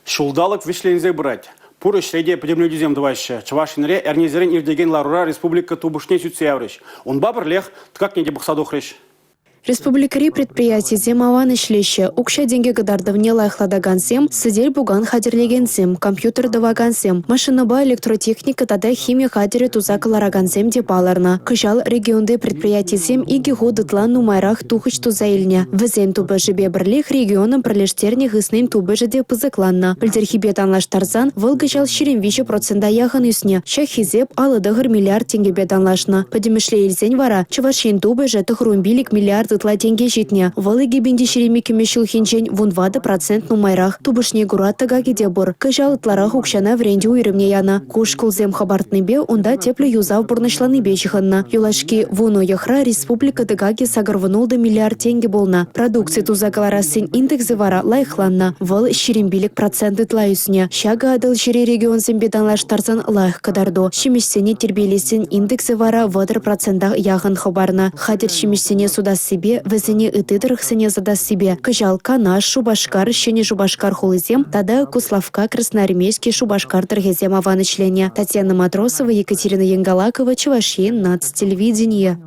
Шулдалык вишлензе брать. Пуры шреде подемлюдизем дваще. Чавашинре эрнезерен ирдеген ларура республика тубушне сюцеврищ. Он бабр лех, как не дебахсадохрищ. Республикари предприятий земаван ишлеще, укша деньги гадардовне лайхладагансем, сидель буган хадерлегенсем, компьютер давагансем, машинаба электротехника тада химия хадере тузак ларагансем депаларна. Кыжал регионды предприятий иги годытлан нумайрах тухыч тузаильня. Везен тубы жебе бірлих регионам пролештерних иснем тубы жеде пызыкланна. Пыльдерхибет анлаштарзан, вылгыжал 4% яхан үсне. Шахизеп алыдығыр миллиард тенге беданлашна. Подемешле ильзень вара, чавашин тубы же тахрумбилик миллиард тытла тенге житне. Валыги бенде шеремики мешил хинчень вунвада процент нумайрах. Тубышне гураттага гидебор. Кыжал тларах укшана вренде уйрымне яна. Кушкылзем хабартныбе онда тепле юзав бурнышланыбе чиханна. Юлашки вуно яхра республика дыгаги сагарванулда миллиард тенге болна. Продукция тузакаларасин индексы вара лайхланна. Вал шерембилик проценты тлаюсне. Шага адыл шере регион сембетанлаштарсан лайх кадарду. Шимишсене тербелесин индексы вара вадыр процентах яхан хабарна. Хадер шимишсене судас себе, везене ытыдырхсене задас себе. Кыжал Канаш, Шубашкар, щене Шубашкар хулызем, тада Куславка, Красноармейский, Шубашкар тыргезем аванычлене. Татьяна Матросова, Екатерина Янгалакова, Чувашия, нацтелевидение.